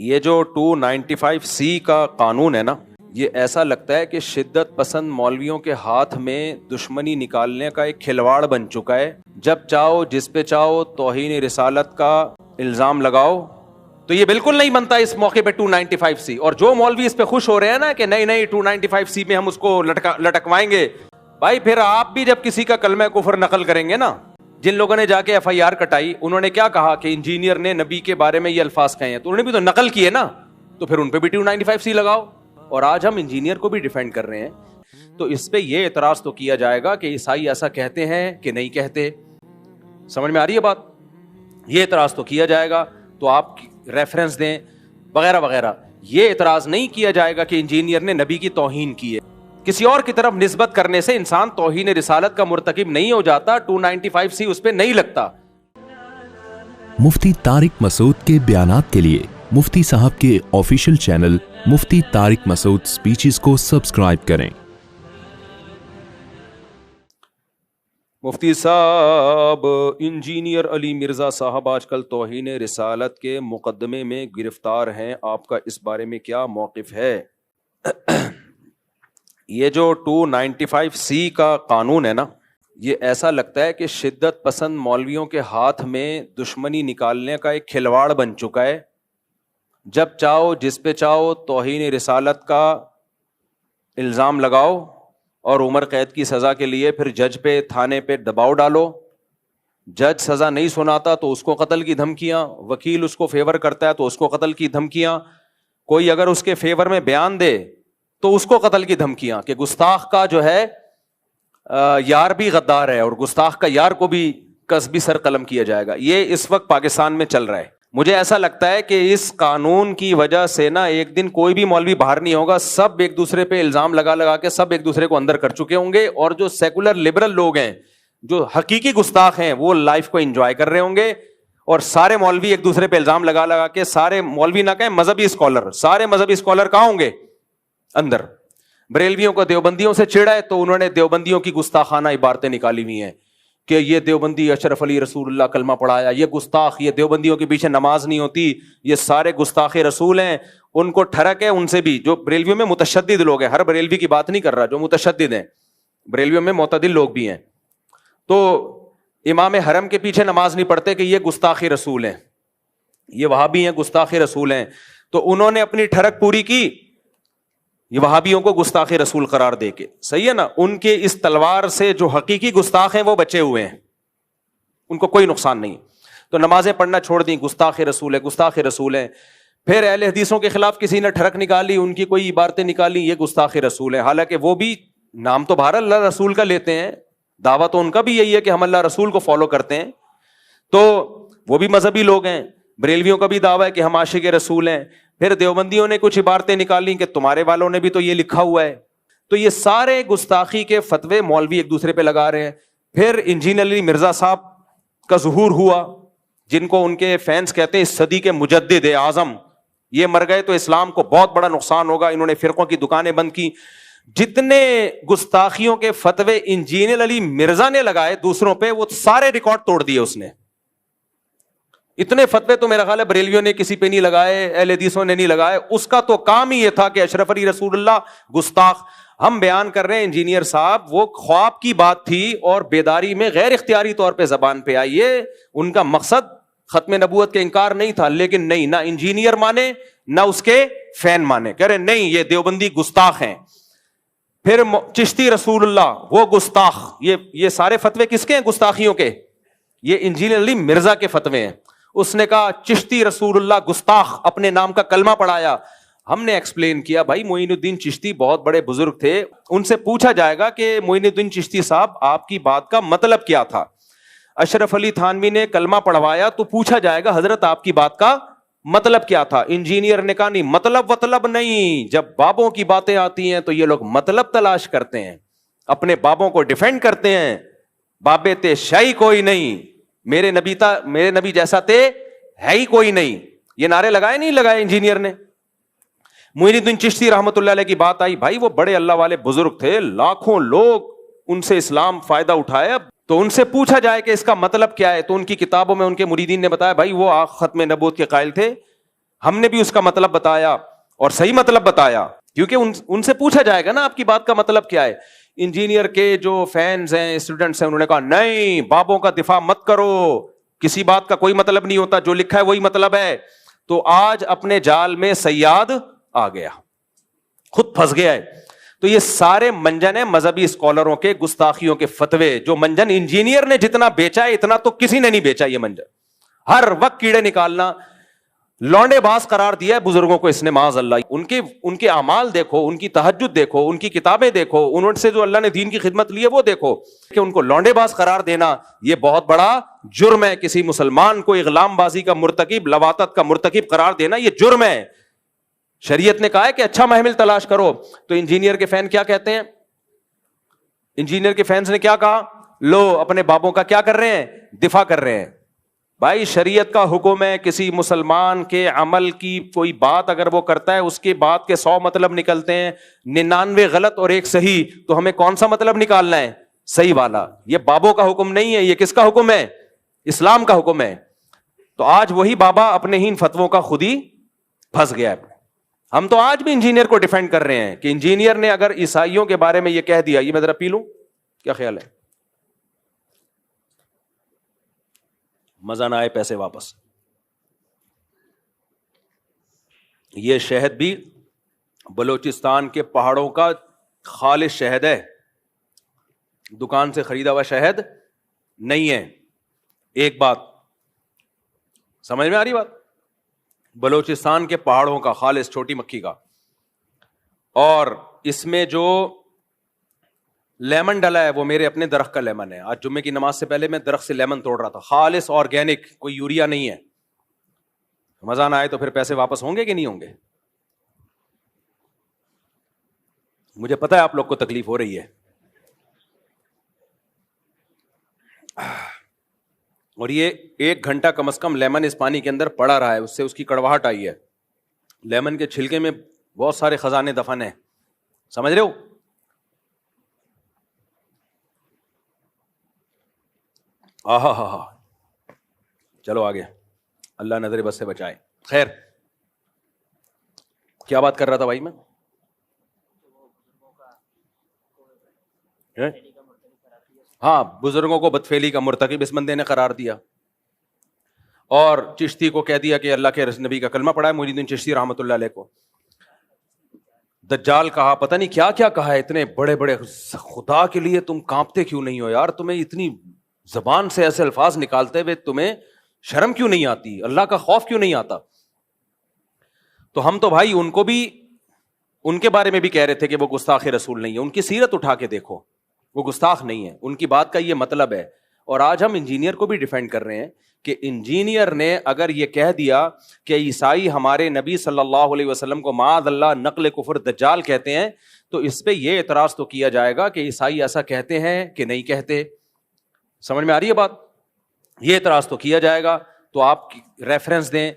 یہ جو 295C کا قانون ہے نا، یہ ایسا لگتا ہے کہ شدت پسند مولویوں کے ہاتھ میں دشمنی نکالنے کا ایک کھلواڑ بن چکا ہے. جب چاہو جس پہ چاہو توہین رسالت کا الزام لگاؤ. تو یہ بالکل نہیں بنتا اس موقع پہ 295C. اور جو مولوی اس پہ خوش ہو رہے ہیں نا کہ نہیں 295C میں ہم اس کو لٹکوائیں گے، بھائی پھر آپ بھی جب کسی کا کلمہ کفر نقل کریں گے نا، جن لوگوں نے جا کے FIR کٹائی انہوں نے کیا کہا کہ انجینئر نے نبی کے بارے میں یہ الفاظ کہے ہیں، تو انہوں نے بھی تو نقل کیے نا، تو پھر ان پہ بھی 295C لگاؤ. اور آج ہم انجینئر کو بھی ڈیفینڈ کر رہے ہیں. تو اس پہ یہ اعتراض تو کیا جائے گا کہ عیسائی ایسا کہتے ہیں کہ نہیں کہتے. سمجھ میں آ رہی ہے بات؟ یہ اعتراض تو کیا جائے گا، تو آپ ریفرنس دیں وغیرہ وغیرہ. یہ اعتراض نہیں کیا جائے گا کہ انجینئر نے نبی کی توہین کی ہے. کسی اور کی طرف نسبت کرنے سے انسان توہین رسالت کا مرتکب نہیں ہو جاتا. 295C اس پہ نہیں لگتا. مفتی طارق مسعود کے بیانات کے لیے مفتی صاحب کے آفیشیل چینل مفتی طارق مسعود سپیچز کو سبسکرائب کریں. مفتی صاحب، انجینئر علی مرزا صاحب آج کل توہین رسالت کے مقدمے میں گرفتار ہیں، آپ کا اس بارے میں کیا موقف ہے؟ یہ جو 295C کا قانون ہے نا، یہ ایسا لگتا ہے کہ شدت پسند مولویوں کے ہاتھ میں دشمنی نکالنے کا ایک کھلواڑ بن چکا ہے. جب چاہو جس پہ چاہو توہین رسالت کا الزام لگاؤ اور عمر قید کی سزا کے لیے پھر جج پہ تھانے پہ دباؤ ڈالو. جج سزا نہیں سناتا تو اس کو قتل کی دھمکیاں، وکیل اس کو فیور کرتا ہے تو اس کو قتل کی دھمکیاں، کوئی اگر اس کے فیور میں بیان دے تو اس کو قتل کی دھمکیاں کہ گستاخ کا جو ہے یار بھی غدار ہے اور گستاخ کا یار کو بھی قصبی سر قلم کیا جائے گا. یہ اس وقت پاکستان میں چل رہا ہے. مجھے ایسا لگتا ہے کہ اس قانون کی وجہ سے نا ایک دن کوئی بھی مولوی باہر نہیں ہوگا، سب ایک دوسرے پہ الزام لگا کے سب ایک دوسرے کو اندر کر چکے ہوں گے. اور جو سیکولر لبرل لوگ ہیں، جو حقیقی گستاخ ہیں، وہ لائف کو انجوائے کر رہے ہوں گے. اور سارے مولوی ایک دوسرے پہ الزام لگا کے، سارے مولوی نہ کہیں مذہبی اسکالر، سارے مذہبی اسکالر کہاں ہوں گے؟ اندر. بریلویوں کو دیوبندیوں سے چڑھا ہے تو انہوں نے دیوبندیوں کی گستاخانہ عبارتیں نکالی ہوئی ہیں کہ یہ دیوبندی اشرف علی رسول اللہ کلمہ پڑھایا، یہ گستاخ، یہ دیوبندیوں کے پیچھے نماز نہیں ہوتی، یہ سارے گستاخ رسول ہیں. ان کو ٹھڑک ہے ان سے بھی. جو بریلویوں میں متشدد لوگ ہیں، ہر بریلوی کی بات نہیں کر رہا، جو متشدد ہیں بریلویوں میں معتدل لوگ بھی ہیں، تو امام حرم کے پیچھے نماز نہیں پڑھتے کہ یہ گستاخ رسول ہیں، یہ وہابی ہیں گستاخ رسول ہیں. تو انہوں نے اپنی ٹھڑک پوری کی یہ وہابیوں کو گستاخ رسول قرار دے کے. صحیح ہے نا؟ ان کے اس تلوار سے جو حقیقی گستاخ ہیں وہ بچے ہوئے ہیں، ان کو کوئی نقصان نہیں. تو نمازیں پڑھنا چھوڑ دیں، گستاخ رسول ہے، گستاخ رسول ہیں. پھر اہل حدیثوں کے خلاف کسی نے ٹھڑک نکالی، ان کی کوئی عبارتیں نکالی، یہ گستاخ رسول ہے. حالانکہ وہ بھی نام تو بہر اللہ رسول کا لیتے ہیں، دعویٰ تو ان کا بھی یہی ہے کہ ہم اللہ رسول کو فالو کرتے ہیں. تو وہ بھی مذہبی لوگ ہیں. بریلویوں کا بھی دعویٰ ہے کہ ہم عاشق رسول ہیں. پھر دیوبندیوں نے کچھ عبارتیں نکالی کہ تمہارے والوں نے بھی تو یہ لکھا ہوا ہے. تو یہ سارے گستاخی کے فتوے مولوی ایک دوسرے پہ لگا رہے ہیں. پھر انجینئر علی مرزا صاحب کا ظہور ہوا، جن کو ان کے فینس کہتے ہیں صدی کے مجدد اعظم. یہ مر گئے تو اسلام کو بہت بڑا نقصان ہوگا. انہوں نے فرقوں کی دکانیں بند کی. جتنے گستاخیوں کے فتوے انجینئر علی مرزا نے لگائے دوسروں پہ، وہ سارے ریکارڈ توڑ دیے اس نے. اتنے فتوے تو میرا خیال ہے بریلویوں نے کسی پہ نہیں لگائے، اہل حدیثوں نے نہیں لگائے. اس کا تو کام ہی یہ تھا کہ اشرف علی رسول اللہ گستاخ. ہم بیان کر رہے ہیں انجینئر صاحب وہ خواب کی بات تھی اور بیداری میں غیر اختیاری طور پہ زبان پہ آئی ہے. ان کا مقصد ختم نبوت کے انکار نہیں تھا، لیکن نہیں، نہ انجینئر مانے نہ اس کے فین مانے. کہہ رہے نہیں یہ دیوبندی گستاخ ہیں. پھر چشتی رسول اللہ وہ گستاخ. یہ سارے فتوے کس کے ہیں گستاخیوں کے؟ یہ انجینئر علی مرزا کے فتوے ہیں. اس نے کہا چشتی رسول اللہ گستاخ، اپنے نام کا کلمہ پڑھایا. ہم نے ایکسپلین کیا بھائی معین الدین چشتی بہت بڑے بزرگ تھے، ان سے پوچھا جائے گا کہ معین الدین چشتی صاحب آپ کی بات کا مطلب کیا تھا. اشرف علی تھانوی نے کلمہ پڑھوایا تو پوچھا جائے گا حضرت آپ کی بات کا مطلب کیا تھا. انجینئر نے کہا نہیں مطلب نہیں. جب بابوں کی باتیں آتی ہیں تو یہ لوگ مطلب تلاش کرتے ہیں، اپنے بابوں کو ڈیفینڈ کرتے ہیں. بابے تے شاہی کوئی نہیں، میرے نبی جیسا تے ہے ہی کوئی نہیں. یہ نعرے لگائے نہیں لگائے انجینئر نے. معین الدین چشتی رحمۃ اللہ علیہ کی بات آئی، بھائی وہ بڑے اللہ والے بزرگ تھے، لاکھوں لوگ ان سے اسلام فائدہ اٹھایا. تو ان سے پوچھا جائے کہ اس کا مطلب کیا ہے، تو ان کی کتابوں میں ان کے مریدین نے بتایا بھائی وہ ختم نبوت کے قائل تھے، ہم نے بھی اس کا مطلب بتایا اور صحیح مطلب بتایا, کیونکہ ان سے پوچھا جائے گا نا آپ کی بات کا مطلب کیا ہے. انجینئر کے جو فینز ہیں, اسٹوڈنٹس ہیں, انہوں نے کہا نہیں بابوں کا دفاع مت کرو, کسی بات کا کوئی مطلب نہیں ہوتا, جو لکھا ہے وہی مطلب ہے. تو آج اپنے جال میں صیاد آ گیا, خود پھنس گیا ہے. تو یہ سارے منجن ہیں مذہبی اسکالروں کے, گستاخیوں کے فتوے. جو منجن انجینئر نے جتنا بیچا ہے اتنا تو کسی نے نہیں بیچا. یہ منجن ہر وقت کیڑے نکالنا, لونڈے باز قرار دیا ہے بزرگوں کو اس نے معاذ اللہ. ان کے اعمال دیکھو, ان کی تہجد دیکھو, ان کی کتابیں دیکھو, انہوں سے جو اللہ نے دین کی خدمت لی ہے وہ دیکھو, کہ ان کو لونڈے باز قرار دینا یہ بہت بڑا جرم ہے. کسی مسلمان کو اغلام بازی کا مرتکب, لواطت کا مرتکب قرار دینا یہ جرم ہے. شریعت نے کہا ہے کہ اچھا محمل تلاش کرو. تو انجینئر کے فین کیا کہتے ہیں, انجینئر کے فینس نے کیا کہا, لو اپنے بابوں کا کیا کر رہے ہیں, دفاع کر رہے ہیں. بھائی شریعت کا حکم ہے, کسی مسلمان کے عمل کی کوئی بات اگر وہ کرتا ہے اس کے بات کے 100 مطلب نکلتے ہیں, 99 غلط اور 1 صحیح, تو ہمیں کون سا مطلب نکالنا ہے, صحیح والا. یہ بابوں کا حکم نہیں ہے, یہ کس کا حکم ہے, اسلام کا حکم ہے. تو آج وہی بابا اپنے ہی ان فتووں کا خود ہی پھنس گیا ہے. ہم تو آج بھی انجینئر کو ڈیفینڈ کر رہے ہیں کہ انجینئر نے اگر عیسائیوں کے بارے میں یہ کہہ دیا, یہ میں ذرا پی لوں, کیا خیال ہے, مزہ نہ آئے پیسے واپس. یہ شہد بھی بلوچستان کے پہاڑوں کا خالص شہد ہے, دکان سے خریدا ہوا شہد نہیں ہے. ایک بات سمجھ میں آ رہی بات, بلوچستان کے پہاڑوں کا خالص چھوٹی مکھی کا. اور اس میں جو لیمن ڈلا ہے وہ میرے اپنے درخت کا لیمن ہے. آج جمعے کی نماز سے پہلے میں درخت سے لیمن توڑ رہا تھا, خالص آرگینک, کوئی یوریا نہیں ہے. مزہ نہ آئے تو پھر پیسے واپس ہوں گے کہ نہیں ہوں گے. مجھے پتا ہے آپ لوگ کو تکلیف ہو رہی ہے, اور یہ 1 گھنٹہ کم از کم لیمن اس پانی کے اندر پڑا رہا ہے, اس سے اس کی کڑواہٹ آئی ہے. لیمن کے چھلکے میں بہت سارے خزانے دفن ہیں, سمجھ رہے ہو. آہا ہا ہا, چلو آگے, اللہ نظر بس سے بچائے. خیر, کیا بات کر رہا تھا بھائی میں, ہاں بزرگوں کو بدفعلی کا مرتکب اس بندے نے قرار دیا, اور چشتی کو کہہ دیا کہ اللہ کے نبی کا کلمہ پڑھا ہے, محی الدین چشتی رحمۃ اللہ علیہ کو. دجال کہا, پتہ نہیں کیا کیا کہا ہے. اتنے بڑے بڑے, خدا کے لیے تم کانپتے کیوں نہیں ہو یار, تمہیں اتنی زبان سے ایسے الفاظ نکالتے ہوئے تمہیں شرم کیوں نہیں آتی, اللہ کا خوف کیوں نہیں آتا. تو ہم تو بھائی ان کو بھی, ان کے بارے میں بھی کہہ رہے تھے کہ وہ گستاخ رسول نہیں ہے. ان کی سیرت اٹھا کے دیکھو, وہ گستاخ نہیں ہے, ان کی بات کا یہ مطلب ہے. اور آج ہم انجینئر کو بھی ڈیفینڈ کر رہے ہیں کہ انجینئر نے اگر یہ کہہ دیا کہ عیسائی ہمارے نبی صلی اللہ علیہ وسلم کو معاذ اللہ نقل کفر دجال کہتے ہیں, تو اس پہ یہ اعتراض تو کیا جائے گا کہ عیسائی ایسا کہتے ہیں کہ نہیں کہتے. سمجھ میں آ رہی ہے بات, یہ اعتراض تو کیا جائے گا, تو آپ ریفرنس دیں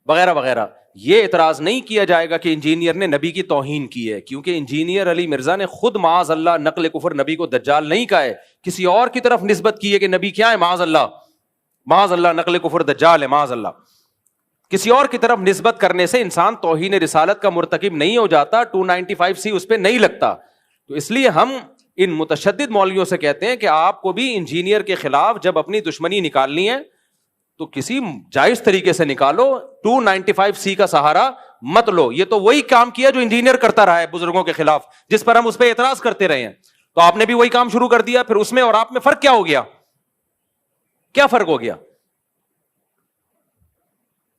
وغیرہ وغیرہ. یہ اعتراض نہیں کیا جائے گا کہ انجینئر نے نبی کی توہین کی ہے, کیونکہ انجینئر علی مرزا نے خود معاذ اللہ نقل کفر نبی کو دجال نہیں کہا ہے, کسی اور کی طرف نسبت کی ہے کہ نبی کیا ہے, معاذ اللہ نقل کفر دجال ہے, معاذ اللہ. کسی اور کی طرف نسبت کرنے سے انسان توہین رسالت کا مرتکب نہیں ہو جاتا, 295C اس پہ نہیں لگتا. تو اس لیے ہم ان متشدد مولویوں سے کہتے ہیں کہ آپ کو بھی انجینئر کے خلاف جب اپنی دشمنی نکالنی ہے تو کسی جائز طریقے سے نکالو, 295C کا سہارا مت لو. یہ تو وہی کام کیا جو انجینئر کرتا رہا ہے بزرگوں کے خلاف, جس پر ہم اس پہ اعتراض کرتے رہے ہیں. تو آپ نے بھی وہی کام شروع کر دیا, پھر اس میں اور آپ میں فرق کیا ہو گیا, کیا فرق ہو گیا؟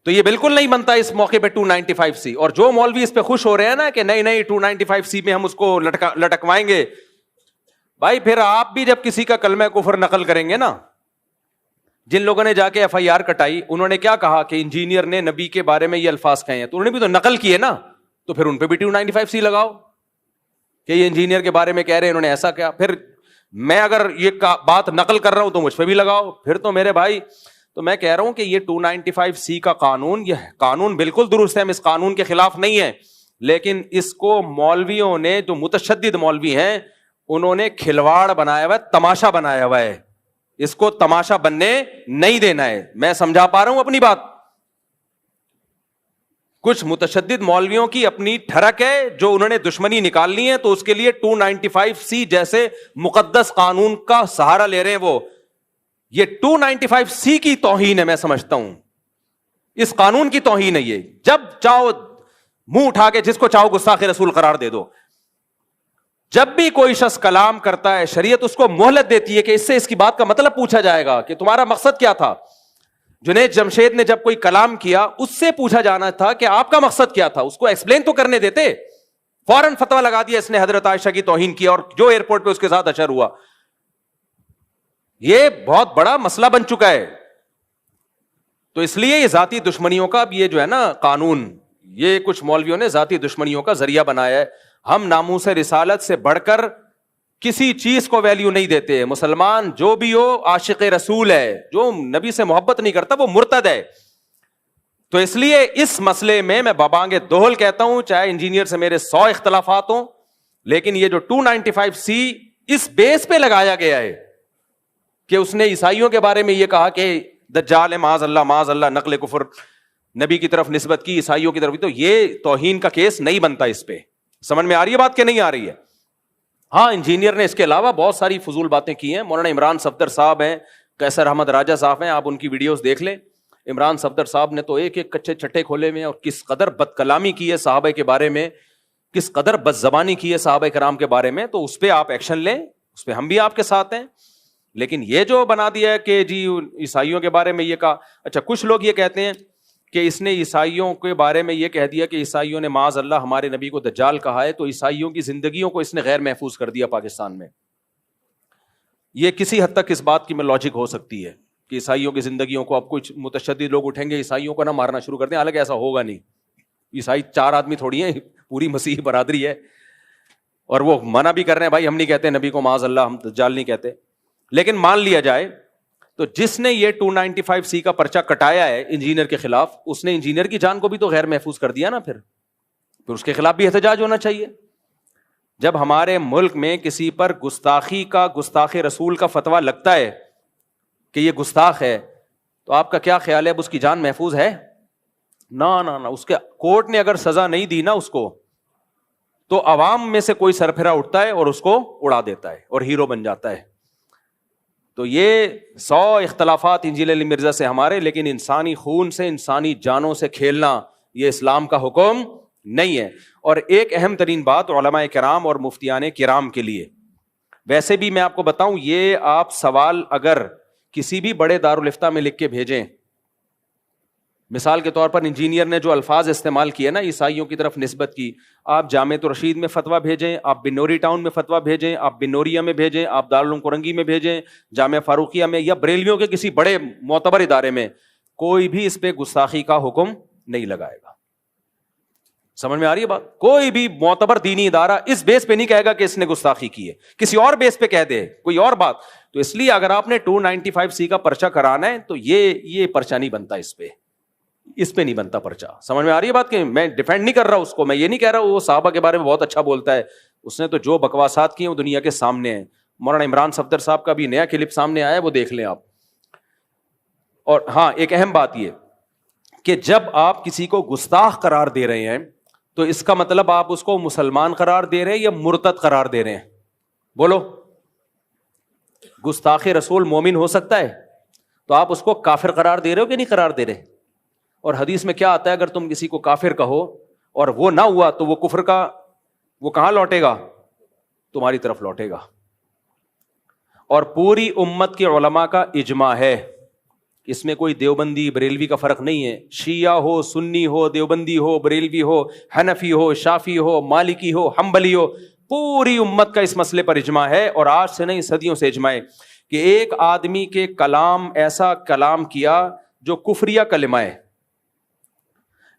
تو یہ بالکل نہیں بنتا اس موقع پہ 295C. اور جو مولوی اس پہ خوش ہو رہے ہیں نا کہ نہیں 295C میں ہم اس کو لٹکوائیں گے, بھائی پھر آپ بھی جب کسی کا کلمہ کفر نقل کریں گے نا, جن لوگوں نے جا کے FIR کٹائی انہوں نے کیا کہا کہ انجینئر نے نبی کے بارے میں یہ الفاظ کہے ہیں, تو انہوں نے بھی تو نقل کیے نا, تو پھر ان پہ بھی 295C لگاؤ کہ یہ انجینئر کے بارے میں کہہ رہے ہیں, انہوں نے ایسا کیا. پھر میں اگر یہ بات نقل کر رہا ہوں تو مجھ پہ بھی لگاؤ. پھر تو میرے بھائی, تو میں کہہ رہا ہوں کہ یہ 295C کا قانون, یہ قانون بالکل درست ہے, ہم اس قانون کے خلاف نہیں ہیں, لیکن اس کو مولویوں نے, جو متشدد مولوی ہیں, انہوں نے کھلواڑ بنایا ہوا ہے, تماشا بنایا ہوا ہے. اس کو تماشا بننے نہیں دینا ہے. میں سمجھا پا رہا ہوں اپنی بات. کچھ متشدد مولویوں کی اپنی ٹھڑک ہے جو انہوں نے دشمنی نکالنی ہے تو اس کے لیے 295C جیسے مقدس قانون کا سہارا لے رہے ہیں. وہ یہ 295C کی توہین ہے, میں سمجھتا ہوں اس قانون کی توہین ہے یہ. جب چاہو منہ اٹھا کے جس کو چاہو گستاخ رسول قرار دے دو. جب بھی کوئی شخص کلام کرتا ہے شریعت اس کو مہلت دیتی ہے کہ اس سے اس کی بات کا مطلب پوچھا جائے گا کہ تمہارا مقصد کیا تھا. جنید جمشید نے جب کوئی کلام کیا اس سے پوچھا جانا تھا کہ آپ کا مقصد کیا تھا, اس کو ایکسپلین تو کرنے دیتے. فوراً فتویٰ لگا دیا اس نے حضرت عائشہ کی توہین کی اور جو ایئرپورٹ پہ اس کے ساتھ اشر ہوا. یہ بہت بڑا مسئلہ بن چکا ہے. تو اس لیے یہ ذاتی دشمنیوں کا یہ جو ہے نا قانون, یہ کچھ مولویوں نے ذاتی دشمنیوں کا ذریعہ بنایا ہے. ہم ناموس رسالت سے بڑھ کر کسی چیز کو ویلیو نہیں دیتے. مسلمان جو بھی ہو عاشق رسول ہے, جو نبی سے محبت نہیں کرتا وہ مرتد ہے. تو اس لیے اس مسئلے میں بابانگ دوہل کہتا ہوں, چاہے انجینئر سے میرے 100 اختلافات ہوں, لیکن یہ جو 295C اس بیس پہ لگایا گیا ہے کہ اس نے عیسائیوں کے بارے میں یہ کہا کہ دجال ہے, معاذ اللہ, نقل کفر, نبی کی طرف نسبت کی, عیسائیوں کی طرف, تو یہ توہین کا کیس نہیں بنتا اس پہ. سمجھ میں آ رہی ہے بات کہ نہیں آ رہی ہے؟ ہاں, انجینئر نے اس کے علاوہ بہت ساری فضول باتیں کی ہیں. مولانا عمران صفدر صاحب ہیں, قیصر احمد راجہ صاحب ہیں, آپ ان کی ویڈیوز دیکھ لیں. عمران صفدر صاحب نے تو ایک ایک کچے چھٹے کھولے ہوئے ہیں, اور کس قدر بد کلامی کی ہے صحابہ کے بارے میں, کس قدر بد زبانی کی ہے صحابہ کرام کے بارے میں. تو اس پہ آپ ایکشن لیں, اس پہ ہم بھی آپ کے ساتھ ہیں. لیکن یہ جو بنا دیا ہے کہ جی عیسائیوں کے بارے میں یہ کہا, اچھا کچھ لوگ یہ کہتے ہیں کہ اس نے عیسائیوں کے بارے میں یہ کہہ دیا کہ عیسائیوں نے معاذ اللہ ہمارے نبی کو دجال کہا ہے, تو عیسائیوں کی زندگیوں کو اس نے غیر محفوظ کر دیا پاکستان میں. یہ کسی حد تک اس بات کی میں لاجک ہو سکتی ہے کہ عیسائیوں کی زندگیوں کو اب کچھ متشدد لوگ اٹھیں گے عیسائیوں کو نہ مارنا شروع کر دیں. حالانکہ ایسا ہوگا نہیں. عیسائی 4 آدمی تھوڑی ہیں, پوری مسیحی برادری ہے, اور وہ منع بھی کر رہے ہیں بھائی ہم نہیں کہتے نبی کو معاذ اللہ, ہم دجال نہیں کہتے. لیکن مان لیا جائے تو جس نے یہ 295C کا پرچہ کٹایا ہے انجینئر کے خلاف, اس نے انجینئر کی جان کو بھی تو غیر محفوظ کر دیا نا. پھر اس کے خلاف بھی احتجاج ہونا چاہیے. جب ہمارے ملک میں کسی پر گستاخی کا, گستاخ رسول کا فتویٰ لگتا ہے کہ یہ گستاخ ہے, تو آپ کا کیا خیال ہے اب اس کی جان محفوظ ہے؟ نہ, اس کے کورٹ نے اگر سزا نہیں دی نا اس کو, تو عوام میں سے کوئی سرپھرا اٹھتا ہے اور اس کو اڑا دیتا ہے اور ہیرو بن جاتا ہے. تو یہ 100 اختلافات انجیل علی مرزا سے ہمارے, لیکن انسانی خون سے, انسانی جانوں سے کھیلنا یہ اسلام کا حکم نہیں ہے. اور ایک اہم ترین بات علماء کرام اور مفتیان کرام کے لیے, ویسے بھی میں آپ کو بتاؤں, یہ آپ سوال اگر کسی بھی بڑے دارالفتہ میں لکھ کے بھیجیں, مثال کے طور پر انجینئر نے جو الفاظ استعمال کیے نا عیسائیوں کی طرف نسبت کی, آپ جامعۃ الرشید میں فتویٰ بھیجیں, آپ بنوری ٹاؤن میں فتویٰ بھیجیں, آپ بنوریا میں بھیجیں, آپ دارالعلوم کرنگی میں بھیجیں, جامعہ فاروقیہ میں, یا بریلویوں کے کسی بڑے معتبر ادارے میں, کوئی بھی اس پہ گستاخی کا حکم نہیں لگائے گا. سمجھ میں آ رہی ہے بات؟ کوئی بھی معتبر دینی ادارہ اس بیس پہ نہیں کہے گا کہ اس نے گستاخی کی ہے, کسی اور بیس پہ کہہ دے کوئی اور بات. تو اس لیے اگر آپ نے 295C کا پرچہ کرانا ہے تو یہ پرچہ نہیں بنتا, اس پہ نہیں بنتا پرچہ. سمجھ میں آ رہی ہے بات؟ کہ میں ڈیفینڈ نہیں کر رہا اس کو, میں یہ نہیں کہہ رہا وہ صحابہ کے بارے میں بہت اچھا بولتا ہے, اس نے تو جو بکواسات کی ہیں وہ دنیا کے سامنے ہیں. مولانا عمران صفدر صاحب کا بھی نیا کلپ سامنے آیا ہے, وہ دیکھ لیں آپ. اور ہاں, ایک اہم بات یہ کہ جب آپ کسی کو گستاخ قرار دے رہے ہیں تو اس کا مطلب آپ اس کو مسلمان قرار دے رہے ہیں یا مرتد قرار دے رہے ہیں؟ بولو. گستاخ رسول مومن ہو سکتا ہے, تو آپ اس کو کافر قرار دے رہے ہو کہ نہیں قرار دے رہے؟ اور حدیث میں کیا آتا ہے, اگر تم کسی کو کافر کہو اور وہ نہ ہوا تو وہ کفر کا وہ کہاں لوٹے گا؟ تمہاری طرف لوٹے گا. اور پوری امت کے علماء کا اجماع ہے, اس میں کوئی دیوبندی بریلوی کا فرق نہیں ہے. شیعہ ہو, سنی ہو, دیوبندی ہو, بریلوی ہو, حنفی ہو, شافی ہو, مالکی ہو, حنبلی ہو, پوری امت کا اس مسئلے پر اجماع ہے. اور آج سے نہیں صدیوں سے اجماع ہے کہ ایک آدمی کے کلام ایسا کلام کیا جو کفریہ کلمہ ہے,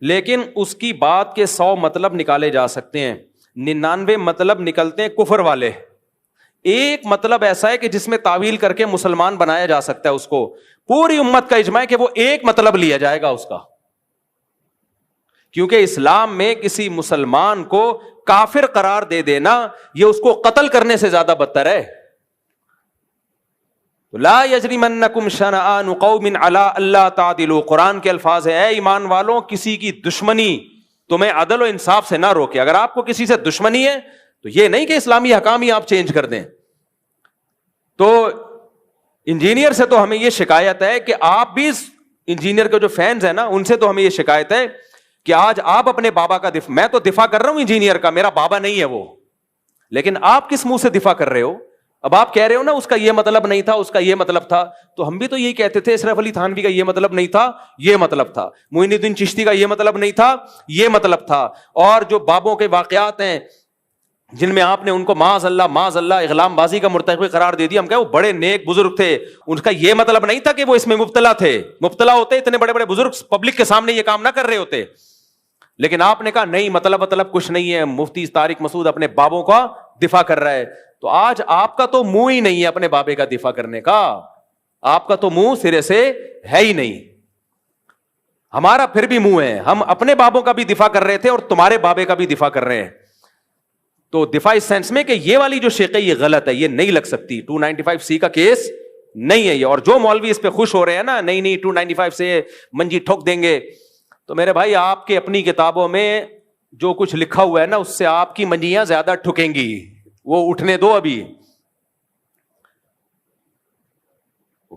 لیکن اس کی بات کے 100 مطلب نکالے جا سکتے ہیں, 99 مطلب نکلتے ہیں کفر والے. ایک مطلب ایسا ہے کہ جس میں تعویل کر کے مسلمان بنایا جا سکتا ہے اس کو. پوری امت کا اجماع ہے کہ وہ ایک مطلب لیا جائے گا اس کا, کیونکہ اسلام میں کسی مسلمان کو کافر قرار دے دینا یہ اس کو قتل کرنے سے زیادہ بدتر ہے. لا یجرمنکم شنآن قوم علی الا تعدلوا، قرآن کے الفاظ ہے، اے ایمان والوں کسی کی دشمنی تمہیں عدل و انصاف سے نہ روکے. اگر آپ کو کسی سے دشمنی ہے تو یہ نہیں کہ اسلامی حکام ہی آپ چینج کر دیں. تو انجینئر سے تو ہمیں یہ شکایت ہے کہ آپ بھی انجینئر کے جو فینز ہیں نا ان سے تو ہمیں یہ شکایت ہے کہ آج آپ اپنے بابا کا دفاع، میں تو دفاع کر رہا ہوں انجینئر کا، میرا بابا نہیں ہے وہ، لیکن آپ کس منہ سے دفاع کر رہے ہو؟ اب آپ کہہ رہے ہو نا اس کا یہ مطلب نہیں تھا، اس کا یہ مطلب تھا، تو ہم بھی تو یہی کہتے تھے اشرف علی تھانوی کا یہ مطلب نہیں تھا، یہ مطلب تھا، معین الدین چشتی کا یہ مطلب نہیں تھا، یہ مطلب تھا. اور جو بابوں کے واقعات ہیں جن میں آپ نے ان کو معاذ اللہ اغلام بازی کا مرتکب قرار دے دیا، ہم کہے وہ بڑے نیک بزرگ تھے، ان کا یہ مطلب نہیں تھا کہ وہ اس میں مبتلا تھے، مبتلا ہوتے اتنے بڑے بڑے بزرگ پبلک کے سامنے یہ کام نہ کر رہے ہوتے. لیکن آپ نے کہا نہیں مطلب کچھ نہیں ہے، مفتی طارق مسعود اپنے بابوں کا دفاع کر رہا ہے. تو آج آپ کا تو منہ ہی نہیں ہے اپنے بابے کا دفاع کرنے کا، آپ کا تو منہ سرے سے ہے ہی نہیں. ہمارا پھر بھی منہ ہے، ہم اپنے بابوں کا بھی دفاع کر رہے تھے اور تمہارے بابے کا بھی دفاع کر رہے ہیں. تو دفاع اس سینس میں کہ یہ والی جو شق ہے یہ غلط ہے، یہ نہیں لگ سکتی، 295C کا کیس نہیں ہے یہ. اور جو مولوی اس پہ خوش ہو رہے ہیں نا نہیں 295 سے منجی ٹھوک دیں گے، تو میرے بھائی آپ کے اپنی کتابوں میں جو کچھ لکھا ہوا ہے نا اس سے آپ کی منجیاں زیادہ ٹھکیں گی، وہ اٹھنے دو. ابھی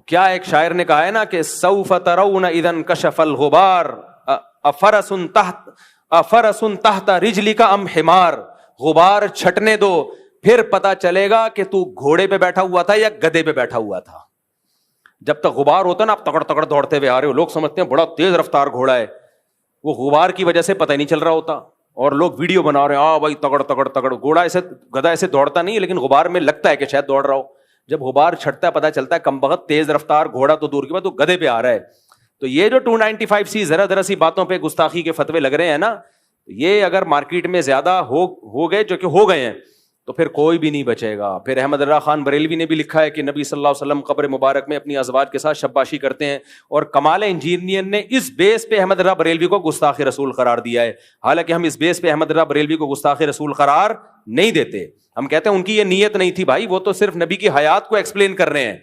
کیا ایک شاعر نے کہا ہے نا کہ سوف ترون اذا انکشف الغبار افرس تحت رجلک ام حمار. غبار چھٹنے دو پھر پتا چلے گا کہ تو گھوڑے پہ بیٹھا ہوا تھا یا گدھے پہ بیٹھا ہوا تھا. جب تک غبار ہوتا نا آپ تکڑ تکڑ دوڑتے ہوئے آ رہے ہو، لوگ سمجھتے ہیں بڑا تیز رفتار گھوڑا ہے، وہ غبار کی وجہ سے پتہ ہی نہیں چل رہا ہوتا. اور لوگ ویڈیو بنا رہے ہیں بھائی تگڑ تگڑ تگڑ، گھوڑا ایسے گدھا ایسے دوڑتا نہیں لیکن غبار میں لگتا ہے کہ شاید دوڑ رہا ہو. جب غبار چھٹتا ہے پتہ چلتا ہے کم بخت تیز رفتار گھوڑا تو دور کی بات وہ گدھے پہ آ رہا ہے. تو یہ جو 295C ذرا سی باتوں پہ گستاخی کے فتوے لگ رہے ہیں نا، یہ اگر مارکیٹ میں زیادہ ہو گئے جو کہ ہو گئے ہیں تو پھر کوئی بھی نہیں بچے گا. پھر احمد رضا خان بریلوی نے بھی لکھا ہے کہ نبی صلی اللہ علیہ وسلم قبر مبارک میں اپنی ازواج کے ساتھ شباشی کرتے ہیں، اور کمال انجینئر نے اس بیس پہ احمد رضا بریلوی کو گستاخ رسول قرار دیا ہے. حالانکہ ہم اس بیس پہ احمد رضا بریلوی کو گستاخ رسول قرار نہیں دیتے، ہم کہتے ہیں ان کی یہ نیت نہیں تھی بھائی، وہ تو صرف نبی کی حیات کو ایکسپلین کر رہے ہیں،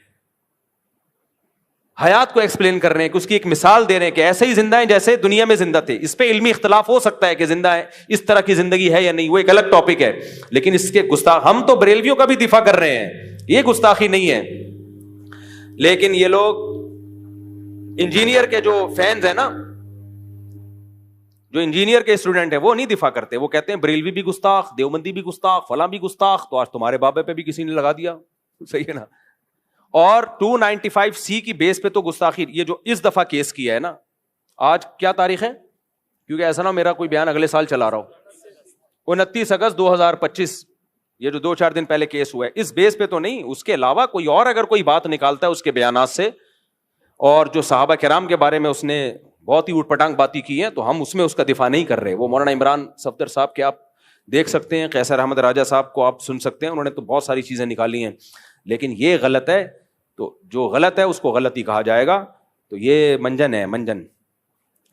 حیات کو ایکسپلین کر رہے ہیں کہ اس کی ایک مثال دے رہے ہیں کہ ایسے ہی زندہ ہیں جیسے دنیا میں زندہ تھے. اس پہ علمی اختلاف ہو سکتا ہے کہ زندہ ہے اس طرح کی زندگی ہے یا نہیں، وہ ایک الگ ٹاپک ہے، لیکن اس کے گستاخ ہم تو بریلویوں کا بھی دفاع کر رہے ہیں، یہ گستاخی نہیں ہے. لیکن یہ لوگ انجینئر کے جو فینز ہیں نا، جو انجینئر کے اسٹوڈنٹ ہیں وہ نہیں دفاع کرتے، وہ کہتے ہیں بریلوی بھی گستاخ، دیوبندی بھی گستاخ، فلاں بھی گستاخ. تو آج تمہارے بابے پہ بھی کسی نے لگا دیا، صحیح ہے نا. اور 295C کی بیس پہ تو گستاخی، یہ جو اس دفعہ کیس کیا ہے نا، آج کیا تاریخ ہے؟ کیونکہ ایسا نہ میرا کوئی بیان اگلے سال چلا رہا ہو. 29 اگست 2025، یہ جو 2-4 دن پہلے کیس ہوا ہے، اس بیس پہ تو نہیں، اس کے علاوہ کوئی اور اگر کوئی بات نکالتا ہے اس کے بیانات سے، اور جو صحابہ کرام کے بارے میں اس نے بہت ہی اوٹ پٹانگ باتیں کی ہیں، تو ہم اس میں اس کا دفاع نہیں کر رہے. وہ مولانا عمران صفدر صاحب کے آپ دیکھ سکتے ہیں، قیصر احمد راجہ صاحب کو آپ سن سکتے ہیں، انہوں نے تو بہت ساری چیزیں نکالی ہیں. لیکن یہ غلط ہے، تو جو غلط ہے اس کو غلط ہی کہا جائے گا. تو یہ منجن ہے، منجن،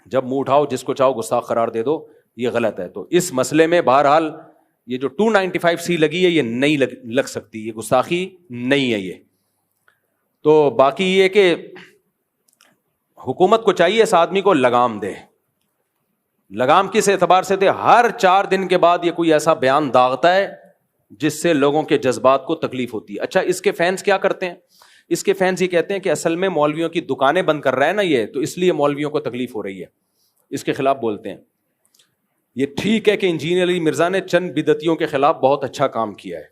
جب منہ اٹھاؤ جس کو چاہو گستاخ قرار دے دو، یہ غلط ہے. تو اس مسئلے میں بہرحال یہ جو 295C لگی ہے یہ نہیں لگ سکتی، یہ گستاخی نہیں ہے یہ. تو باقی یہ کہ حکومت کو چاہیے اس آدمی کو لگام دے. لگام کس اعتبار سے دے؟ ہر 4 دن کے بعد یہ کوئی ایسا بیان داغتا ہے جس سے لوگوں کے جذبات کو تکلیف ہوتی ہے. اچھا، اس کے فینس کیا کرتے ہیں؟ اس کے فینس یہ کہتے ہیں کہ اصل میں مولویوں کی دکانیں بند کر رہا ہے نا یہ، تو اس لیے مولویوں کو تکلیف ہو رہی ہے، اس کے خلاف بولتے ہیں. یہ ٹھیک ہے کہ انجینئر علی مرزا نے چند بدعتیوں کے خلاف بہت اچھا کام کیا ہے،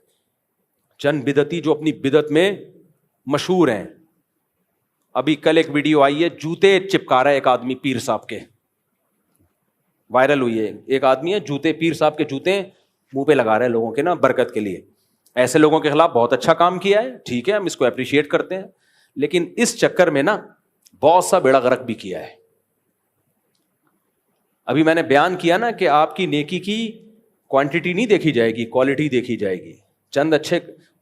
چند بدعتی جو اپنی بدعت میں مشہور ہیں. ابھی کل ایک ویڈیو آئی ہے، جوتے چپکا رہا ہے ایک آدمی پیر صاحب کے، وائرل ہوئی ہے. ایک آدمی ہے جوتے، پیر صاحب کے جوتے منہ پہ لگا رہے ہیں لوگوں کے نا برکت کے لیے. ایسے لوگوں کے خلاف بہت اچھا کام کیا ہے، ٹھیک ہے، ہم اس کو اپریشیٹ کرتے ہیں. لیکن اس چکر میں نا بہت سا بیڑا غرق بھی کیا ہے. ابھی میں نے بیان کیا نا کہ آپ کی نیکی کی کوانٹٹی نہیں دیکھی جائے گی، کوالٹی دیکھی جائے گی. چند اچھے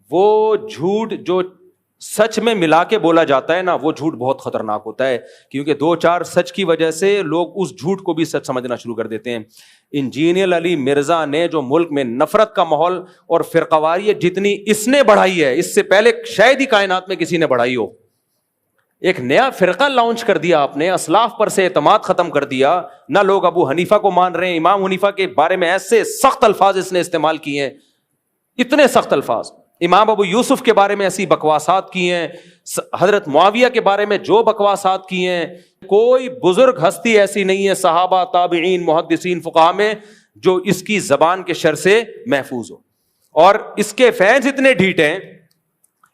وہ جھوٹ جو سچ میں ملا کے بولا جاتا ہے نا, وہ جھوٹ بہت خطرناک ہوتا ہے, کیونکہ 2-4 سچ کی وجہ سے لوگ اس جھوٹ کو بھی سچ سمجھنا شروع کر دیتے ہیں. انجینئر علی مرزا نے جو ملک میں نفرت کا ماحول اور فرقواریت جتنی اس نے بڑھائی ہے, اس سے پہلے شاید ہی کائنات میں کسی نے بڑھائی ہو. ایک نیا فرقہ لانچ کر دیا آپ نے, اسلاف پر سے اعتماد ختم کر دیا, نہ لوگ ابو حنیفہ کو مان رہے ہیں. امام حنیفہ کے بارے میں ایسے سخت الفاظ اس نے استعمال کیے ہیں, اتنے سخت الفاظ. امام ابو یوسف کے بارے میں ایسی بکواسات کی ہیں, حضرت معاویہ کے بارے میں جو بکواسات کی ہیں. کوئی بزرگ ہستی ایسی نہیں ہے صحابہ, تابعین, محدثین, فقہاء میں جو اس کی زبان کے شر سے محفوظ ہو. اور اس کے فینس اتنے ڈھیٹ ہیں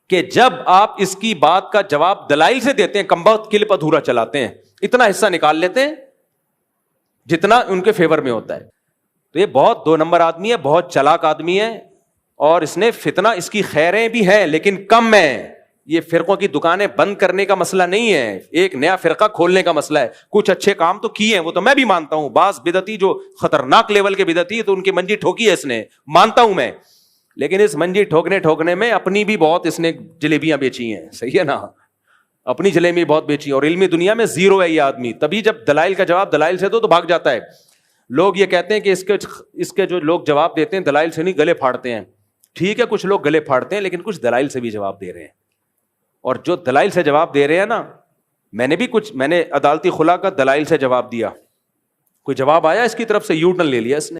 کہ جب آپ اس کی بات کا جواب دلائل سے دیتے ہیں, کمبخت کلپ ادھورا چلاتے ہیں, اتنا حصہ نکال لیتے ہیں جتنا ان کے فیور میں ہوتا ہے. تو یہ بہت 2 نمبر آدمی ہے, بہت چلاک آدمی ہے, اور اس نے فتنہ, اس کی خیریں بھی ہیں لیکن کم ہیں. یہ فرقوں کی دکانیں بند کرنے کا مسئلہ نہیں ہے, ایک نیا فرقہ کھولنے کا مسئلہ ہے. کچھ اچھے کام تو کیے ہیں, وہ تو میں بھی مانتا ہوں. بعض بدعتی جو خطرناک لیول کے بدعتی تو ان کی منجی ٹھوکی ہے اس نے, مانتا ہوں میں, لیکن اس منجی ٹھوکنے میں اپنی بھی بہت اس نے جلیبیاں بیچی ہیں. صحیح ہے نا, اپنی جلیبی بہت بیچی, اور علمی دنیا میں زیرو ہے یہ آدمی. تبھی جب دلائل کا جواب دلائل سے دو تو بھاگ جاتا ہے. لوگ یہ کہتے ہیں کہ اس کے جو لوگ جواب دیتے ہیں دلائل سے نہیں, گلے پھاڑتے ہیں. ٹھیک ہے, کچھ لوگ گلے پھاڑتے ہیں, لیکن کچھ دلائل سے بھی جواب دے رہے ہیں. اور جو دلائل سے جواب دے رہے ہیں نا, میں نے عدالتی خلا کا دلائل سے جواب دیا, کوئی جواب آیا اس کی طرف سے, یو ٹرن لے لیا اس نے.